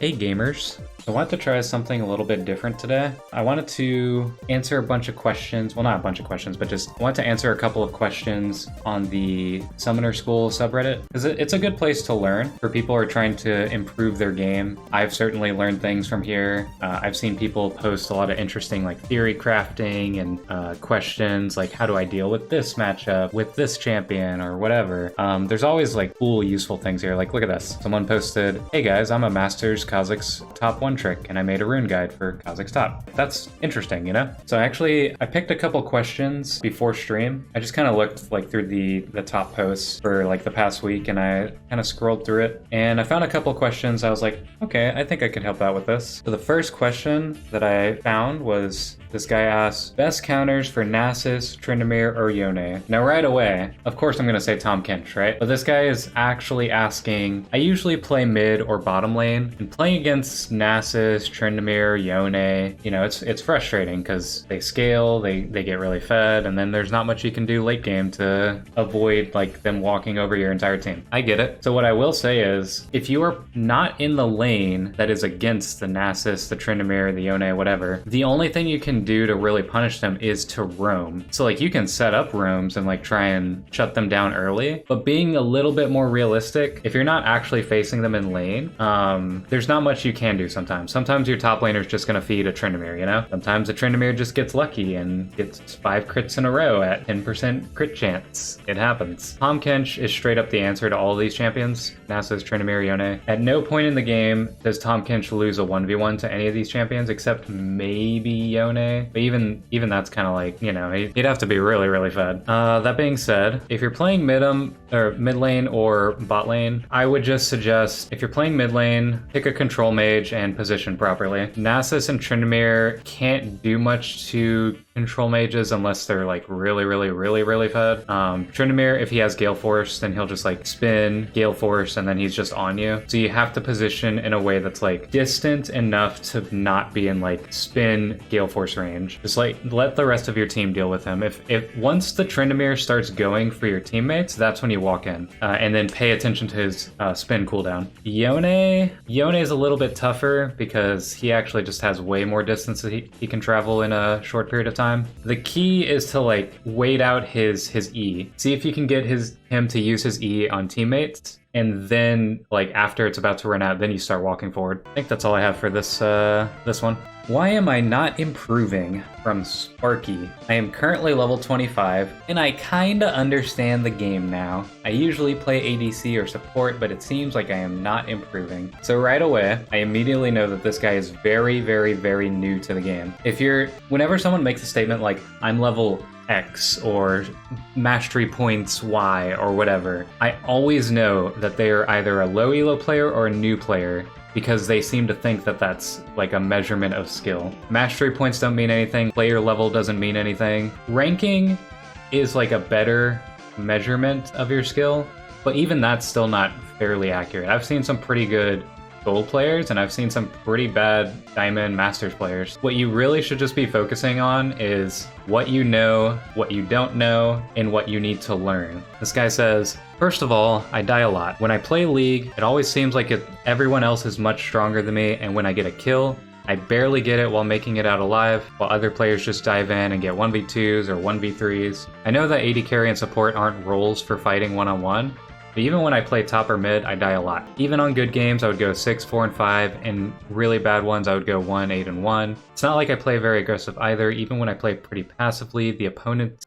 Hey gamers, I wanted to try something a little bit different today. I wanted to answer a bunch of questions, well not a bunch of questions, but just I wanted to answer a couple of questions on the Summonerschool subreddit, because it's a good place to learn for people who are trying to improve their game. I've certainly learned things from here. I've seen people post a lot of interesting like theory crafting and questions like how do I deal with this matchup, with this champion or whatever. There's always like cool useful things here, like look at this. Someone posted, hey guys, I'm a Masters Kazakh's top one trick and I made a rune guide for Kazakh's top. That's interesting, you know? So I picked a couple questions before stream. I just kind of looked like through the top posts for like the past week and I kind of scrolled through it and I found a couple questions. I was like, okay, I think I could help out with this. So the first question that I found was this guy asked, best counters for Nasus, Tryndamere, or Yone? Now right away, of course I'm gonna say Tahm Kench, right? But this guy is actually asking, I usually play mid or bottom lane, and playing against Nasus, Tryndamere, Yone, you know, it's frustrating because they scale, they get really fed, and then there's not much you can do late game to avoid like them walking over your entire team. I get it. So what I will say is, if you are not in the lane that is against the Nasus, the Tryndamere, the Yone, whatever, the only thing you can do to really punish them is to roam. So like you can set up roams and like try and shut them down early, but being a little bit more realistic, if you're not actually facing them in lane, there's not much you can do sometimes. Sometimes your top laner is just gonna feed a Tryndamere, you know? Sometimes a Tryndamere just gets lucky and gets 5 crits in a row at 10% crit chance. It happens. Tahm Kench is straight up the answer to all of these champions. Nasus, Tryndamere, Yone. At no point in the game does Tahm Kench lose a 1v1 to any of these champions except maybe Yone. But even that's kind of like, you know, he'd have to be really fed. That being said, if you're playing mid lane or bot lane, I would just suggest if you're playing mid lane, pick a control mage and position properly. Nasus and Tryndamere can't do much to control mages unless they're like really fed. Tryndamere, if he has Gale Force, then he'll just like spin Gale Force and then he's just on you. So you have to position in a way that's like distant enough to not be in like spin Gale Force range. Just like let the rest of your team deal with him. If once the Tryndamere starts going for your teammates, that's when you walk in and then pay attention to his spin cooldown. Yone is a little bit tougher because he actually just has way more distance that he can travel in a short period of time. The key is to like wait out his E. See if you can get him to use his E on teammates, and then like after it's about to run out, then you start walking forward. I think that's all I have for this one. Why am I not improving? From Sparky. I am currently level 25, and I kinda understand the game now. I usually play ADC or support, but it seems like I am not improving. So right away, I immediately know that this guy is very new to the game. Whenever someone makes a statement like, I'm level X or mastery points Y or whatever, I always know that they are either a low elo player or a new player, because they seem to think that that's like a measurement of skill. Mastery points don't mean anything, player level doesn't mean anything. Ranking is like a better measurement of your skill, but even that's still not fairly accurate. I've seen some pretty good gold players and I've seen some pretty bad diamond masters players. What you really should just be focusing on is what you know, what you don't know, and what you need to learn. This guy says, first of all, I die a lot. When I play League, it always seems like everyone else is much stronger than me, and when I get a kill, I barely get it while making it out alive, while other players just dive in and get 1v2s or 1v3s. I know that AD carry and support aren't roles for fighting one-on-one, but even when I play top or mid, I die a lot. Even on good games, I would go 6, 4, and 5, and really bad ones, I would go 1, 8, and 1. It's not like I play very aggressive either. Even when I play pretty passively, the opponent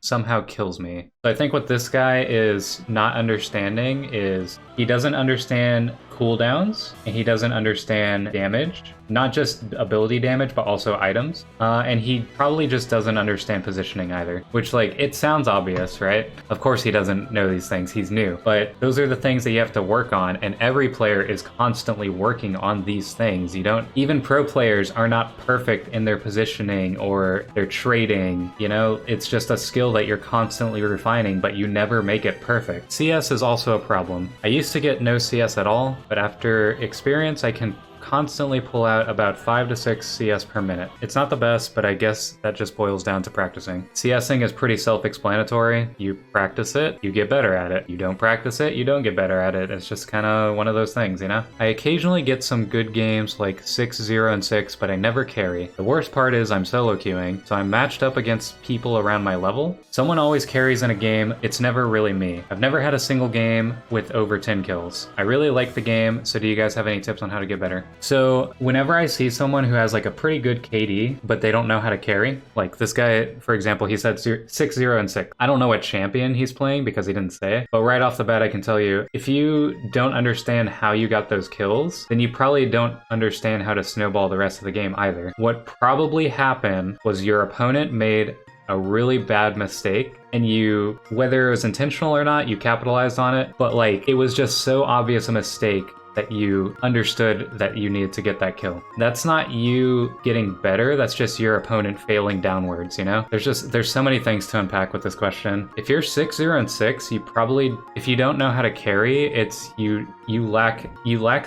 somehow kills me. So I think what this guy is not understanding is he doesn't understand cooldowns, and he doesn't understand damage, not just ability damage, but also items. And he probably just doesn't understand positioning either, which like, it sounds obvious, right? Of course he doesn't know these things, he's new, but those are the things that you have to work on, and every player is constantly working on these things. Even pro players are not perfect in their positioning or their trading, you know? It's just a skill that you're constantly refining, but you never make it perfect. CS is also a problem. I used to get no CS at all, but after experience, I can constantly pull out about 5 to 6 CS per minute. It's not the best, but I guess that just boils down to practicing. CSing is pretty self-explanatory. You practice it, you get better at it. You don't practice it, you don't get better at it. It's just kind of one of those things, you know? I occasionally get some good games like 6-0 and 6, but I never carry. The worst part is I'm solo queuing, so I'm matched up against people around my level. Someone always carries in a game, it's never really me. I've never had a single game with over 10 kills. I really like the game, so do you guys have any tips on how to get better? So whenever I see someone who has like a pretty good KD, but they don't know how to carry, like this guy, for example, he said 6-0 and 6. I don't know what champion he's playing because he didn't say, but right off the bat, I can tell you, if you don't understand how you got those kills, then you probably don't understand how to snowball the rest of the game either. What probably happened was your opponent made a really bad mistake, and you, whether it was intentional or not, you capitalized on it, but like it was just so obvious a mistake that you understood that you needed to get that kill. That's not you getting better, that's just your opponent failing downwards, you know? There's so many things to unpack with this question. If you're 6-0 and 6, you probably, if you don't know how to carry, it's you lack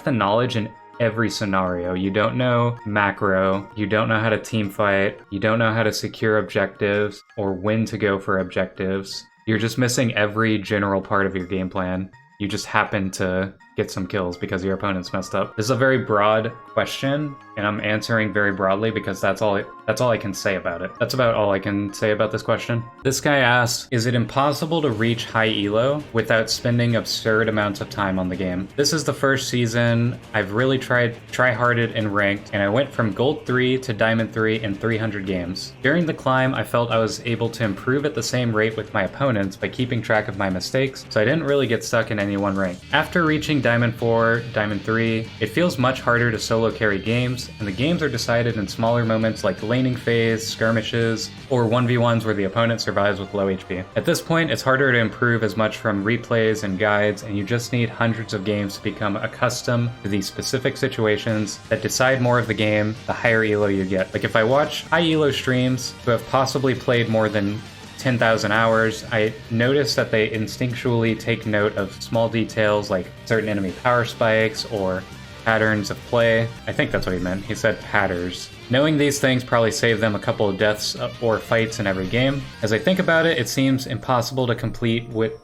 the knowledge in every scenario. You don't know macro, you don't know how to team fight, you don't know how to secure objectives or when to go for objectives. You're just missing every general part of your game plan. You just happen to get some kills because your opponent's messed up. This is a very broad question, and I'm answering very broadly because that's all I can say about it. That's about all I can say about this question. This guy asks, is it impossible to reach high elo without spending absurd amounts of time on the game? This is the first season I've really try-harded and ranked, and I went from gold 3 to diamond 3 in 300 games. During the climb, I felt I was able to improve at the same rate with my opponents by keeping track of my mistakes, so I didn't really get stuck in any one rank. After reaching diamond 4, diamond 3, it feels much harder to solo carry games, and the games are decided in smaller moments like laning phase, skirmishes, or 1v1s where the opponent survives with low HP. At this point, it's harder to improve as much from replays and guides, and you just need hundreds of games to become accustomed to these specific situations that decide more of the game the higher elo you get. Like if I watch high elo streams who have possibly played more than 10,000 hours, I notice that they instinctually take note of small details like certain enemy power spikes or patterns of play. I think that's what he meant. He said patterns. Knowing these things probably save them a couple of deaths or fights in every game. As I think about it, it seems impossible to compete with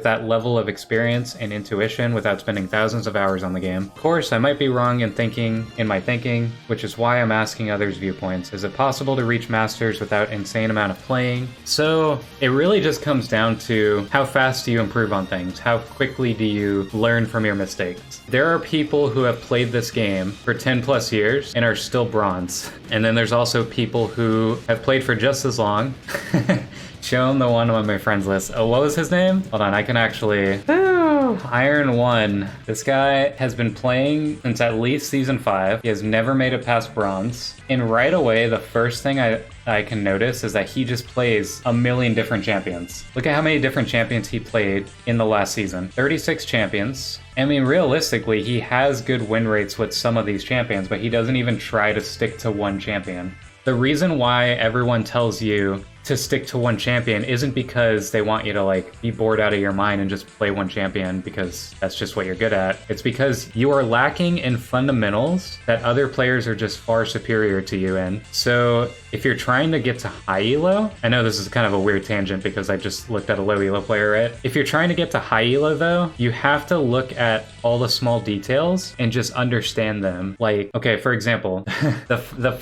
that level of experience and intuition without spending thousands of hours on the game. Of course, I might be wrong in my thinking, which is why I'm asking others' viewpoints. Is it possible to reach masters without insane amount of playing? So it really just comes down to how fast do you improve on things? How quickly do you learn from your mistakes? There are people who have played this game for 10 plus years and are still bronze. And then there's also people who have played for just as long. Shown the one on my friends list. Oh, what was his name? Hold on, I can actually... Iron 1. This guy has been playing since at least season 5. He has never made it past bronze. And right away, the first thing I can notice is that he just plays a million different champions. Look at how many different champions he played in the last season. 36 champions. I mean, realistically, he has good win rates with some of these champions, but he doesn't even try to stick to one champion. The reason why everyone tells you to stick to one champion isn't because they want you to like be bored out of your mind and just play one champion because that's just what you're good at. It's because you are lacking in fundamentals that other players are just far superior to you in. So if you're trying to get to high elo, I know this is kind of a weird tangent because I just looked at a low elo player, right? If you're trying to get to high elo though, you have to look at all the small details and just understand them. Like, okay, for example, the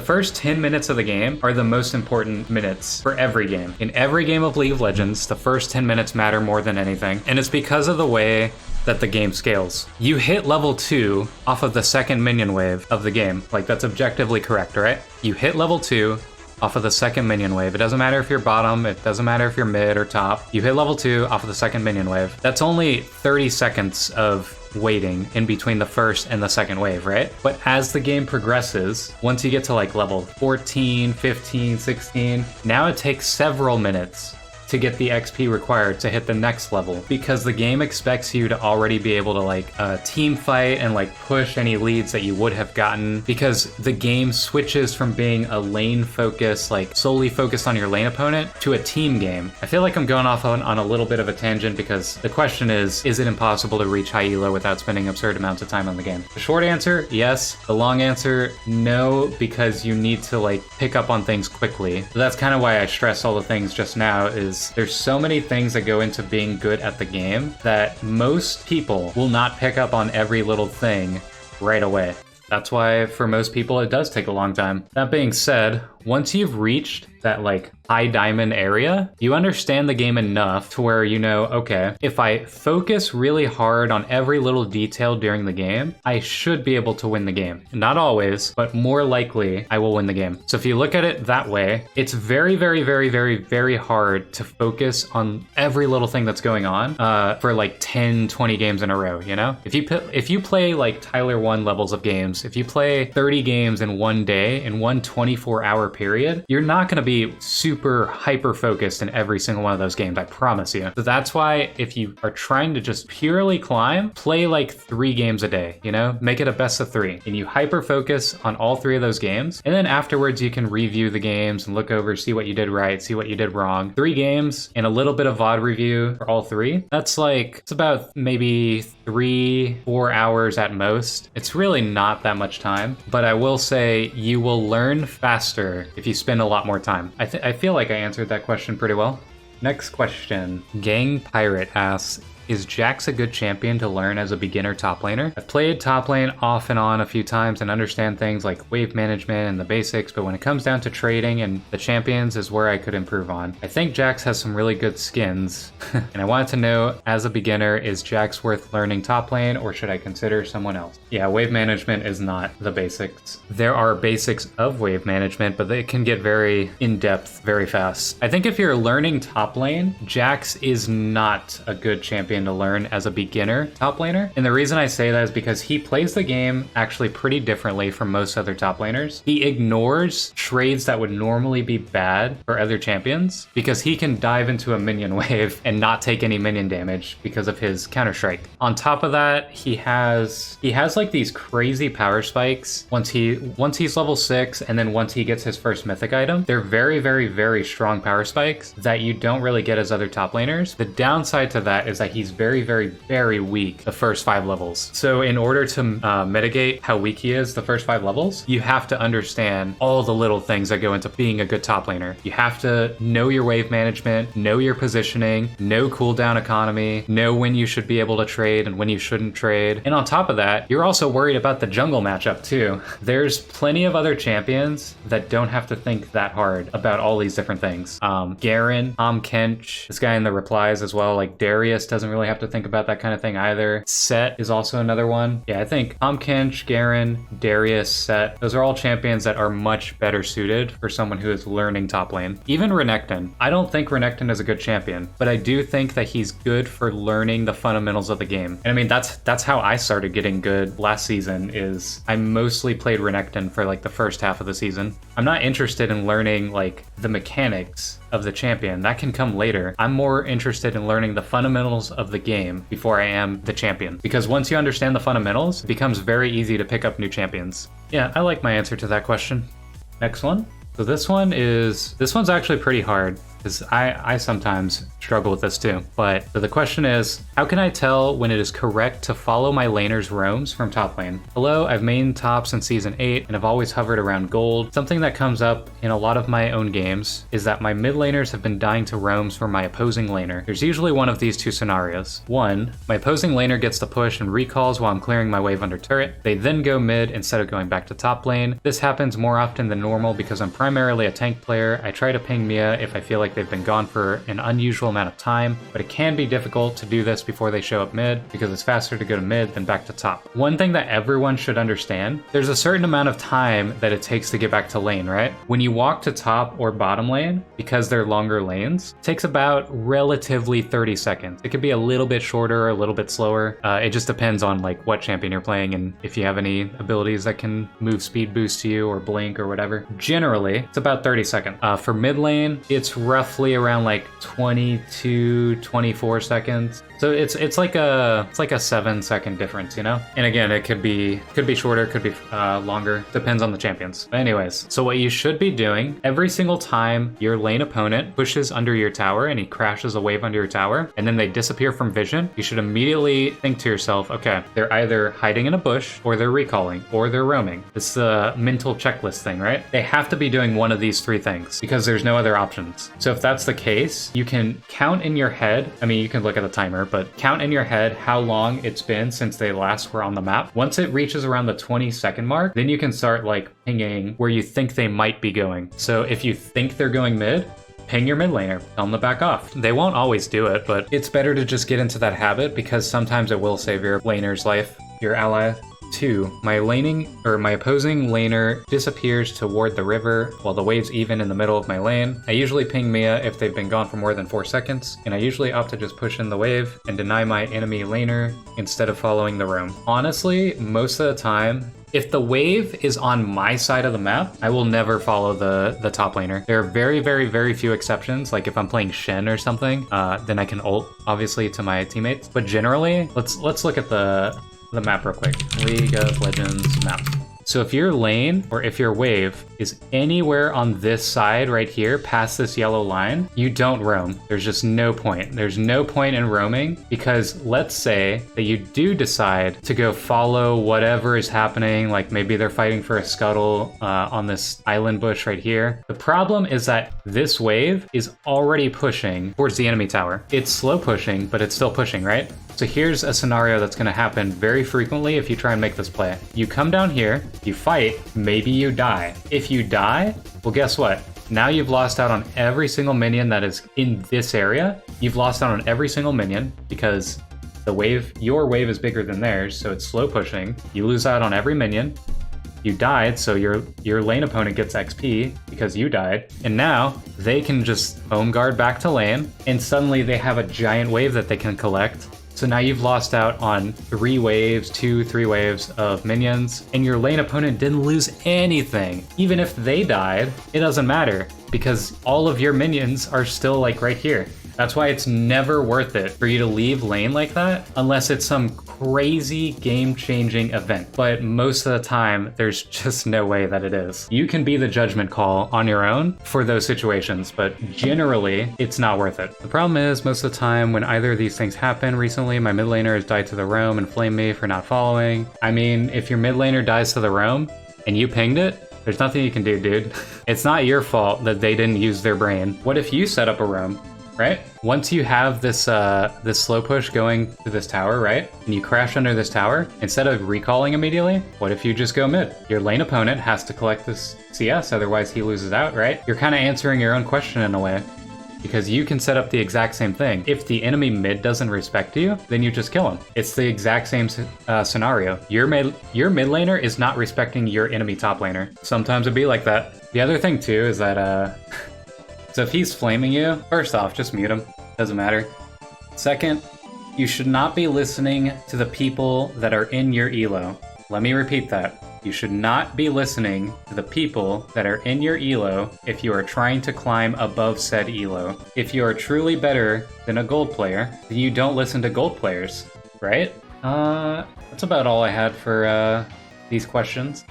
first 10 minutes of the game are the most important minutes for every game. In every game of League of Legends, the first 10 minutes matter more than anything. And it's because of the way that the game scales. You hit level 2 off of the second minion wave of the game. Like, that's objectively correct, right? You hit level 2 off of the second minion wave. It doesn't matter if you're bottom, it doesn't matter if you're mid or top. You hit level 2 off of the second minion wave. That's only 30 seconds of waiting in between the first and the second wave, right? But as the game progresses, once you get to like level 14, 15, 16, now it takes several minutes to get the XP required to hit the next level, because the game expects you to already be able to like team fight and like push any leads that you would have gotten, because the game switches from being a lane focus, like solely focused on your lane opponent, to a team game. I feel like I'm going off on a little bit of a tangent, because the question is it impossible to reach high elo without spending absurd amounts of time on the game? The short answer, yes. The long answer, no, because you need to like pick up on things quickly. So that's kind of why I stress all the things just now, is there's so many things that go into being good at the game that most people will not pick up on every little thing right away. That's why for most people it does take a long time. That being said, once you've reached that like high diamond area, you understand the game enough to where you know, okay, if I focus really hard on every little detail during the game, I should be able to win the game. Not always, but more likely I will win the game. So if you look at it that way, it's very, very, very, very, very hard to focus on every little thing that's going on for like 10, 20 games in a row, you know? If you play like Tyler 1 levels of games, if you play 30 games in one day, in one 24-hour period, you're not going to be super hyper focused in every single one of those games, I promise you. So that's why if you are trying to just purely climb, play like 3 games a day, you know, make it a best of 3, and you hyper focus on all 3 of those games, and then afterwards you can review the games and look over, see what you did right, see what you did wrong. 3 games and a little bit of VOD review for all 3. That's like, it's about maybe 3-4 hours at most. It's really not that much time, but I will say you will learn faster if you spend a lot more time. I feel like I answered that question pretty well. Next question. Gang Pirate asks, is Jax a good champion to learn as a beginner top laner? I've played top lane off and on a few times and understand things like wave management and the basics, but when it comes down to trading and the champions is where I could improve on. I think Jax has some really good skins, and I wanted to know, as a beginner, is Jax worth learning top lane, or should I consider someone else? Yeah, wave management is not the basics. There are basics of wave management, but they can get very in-depth very fast. I think if you're learning top lane, Jax is not a good champion to learn as a beginner top laner. And the reason I say that is because he plays the game actually pretty differently from most other top laners. He ignores trades that would normally be bad for other champions because he can dive into a minion wave and not take any minion damage because of his counter-strike. On top of that, he has like these crazy power spikes once he's level 6, and then once he gets his first mythic item. They're very, very, very strong power spikes that you don't really get as other top laners. The downside to that is that he's very, very, very weak the first 5 levels. So in order to mitigate how weak he is the first 5 levels, you have to understand all the little things that go into being a good top laner. You have to know your wave management, know your positioning, know cooldown economy, know when you should be able to trade and when you shouldn't trade. And on top of that, you're also worried about the jungle matchup too. There's plenty of other champions that don't have to think that hard about all these different things. Garen, Kench, this guy in the replies as well, like Darius doesn't really have to think about that kind of thing either. Set is also another one. Yeah, I think Kench, Garen, Darius, Set, those are all champions that are much better suited for someone who is learning top lane. Even Renekton. I don't think Renekton is a good champion, but I do think that he's good for learning the fundamentals of the game. And I mean, that's how I started getting good last season, is I mostly played Renekton for like the first half of the season. I'm not interested in learning like the mechanics of the champion. That can come later. I'm more interested in learning the fundamentals of the game before I am the champion. Because once you understand the fundamentals, it becomes very easy to pick up new champions. Yeah, I like my answer to that question. Next one. So this one's actually pretty hard, because I sometimes struggle with this too. But so the question is, how can I tell when it is correct to follow my laner's roams from top lane? Hello, I've mained top since season 8 and have always hovered around gold. Something that comes up in a lot of my own games is that my mid laners have been dying to roams from my opposing laner. There's usually one of these 2 scenarios. 1, my opposing laner gets the push and recalls while I'm clearing my wave under turret. They then go mid instead of going back to top lane. This happens more often than normal because I'm primarily a tank player. I try to ping Mia if I feel like they've been gone for an unusual amount of time, but it can be difficult to do this before they show up mid because it's faster to go to mid than back to top. One thing that everyone should understand, there's a certain amount of time that it takes to get back to lane, right? When you walk to top or bottom lane, because they're longer lanes, it takes about relatively 30 seconds. It could be a little bit shorter or a little bit slower. It just depends on like what champion you're playing and if you have any abilities that can move speed boost to you or blink or whatever. Generally, it's about 30 seconds. For mid lane, it's right roughly around like 22, 24 seconds. So it's like a 7-second difference, you know? And again, it could be shorter, could be longer, depends on the champions. But anyways, so what you should be doing every single time your lane opponent pushes under your tower and he crashes a wave under your tower, and then they disappear from vision, you should immediately think to yourself, okay, they're either hiding in a bush, or they're recalling, or they're roaming. It's a mental checklist thing, right? They have to be doing one of these 3 things because there's no other options. So if that's the case, you can count in your head, I mean, you can look at the timer, but count in your head how long it's been since they last were on the map. Once it reaches around the 20-second mark, then you can start like pinging where you think they might be going. So if you think they're going mid, ping your mid laner, tell them to back off. They won't always do it, but it's better to just get into that habit because sometimes it will save your laner's life, your ally. 2, my opposing laner disappears toward the river while the wave's even in the middle of my lane. I usually ping Mia if they've been gone for more than 4 seconds, and I usually opt to just push in the wave and deny my enemy laner instead of following the roam. Honestly, most of the time, if the wave is on my side of the map, I will never follow the top laner. There are very, very, very few exceptions. Like if I'm playing Shen or something, then I can ult, obviously, to my teammates. But generally, let's look at the map real quick. League of Legends map. So if your lane or if your wave is anywhere on this side right here past this yellow line, you don't roam. There's just no point. There's no point in roaming because let's say that you do decide to go follow whatever is happening, like maybe they're fighting for a scuttle on this island bush right here. The problem is that this wave is already pushing towards the enemy tower. It's slow pushing, but it's still pushing, right? So here's a scenario that's going to happen very frequently if you try and make this play. You come down here, you fight, maybe you die. If you die, well, guess what? Now you've lost out on every single minion that is in this area. You've lost out on every single minion because your wave is bigger than theirs, so it's slow pushing. You lose out on every minion. You died, so your lane opponent gets XP because you died. And now they can just home guard back to lane, and suddenly they have a giant wave that they can collect. So now you've lost out on 3 waves, 3 waves of minions, and your lane opponent didn't lose anything. Even if they died, it doesn't matter because all of your minions are still like right here. That's why it's never worth it for you to leave lane like that unless it's some crazy game-changing event. But most of the time, there's just no way that it is. You can be the judgment call on your own for those situations, but generally, it's not worth it. The problem is, most of the time, when either of these things happen recently, my mid laner has died to the roam and flamed me for not following. I mean, if your mid laner dies to the roam and you pinged it, there's nothing you can do, dude. It's not your fault that they didn't use their brain. What if you set up a roam? Right? Once you have this slow push going to this tower, right? And you crash under this tower, instead of recalling immediately, what if you just go mid? Your lane opponent has to collect this CS, otherwise he loses out, right? You're kind of answering your own question in a way, because you can set up the exact same thing. If the enemy mid doesn't respect you, then you just kill him. It's the exact same scenario. Your mid laner is not respecting your enemy top laner. Sometimes it'd be like that. The other thing too is that so if he's flaming you, first off, just mute him. Doesn't matter. Second, you should not be listening to the people that are in your elo. Let me repeat that. You should not be listening to the people that are in your elo if you are trying to climb above said elo. If you are truly better than a gold player, then you don't listen to gold players, right? That's about all I had for these questions.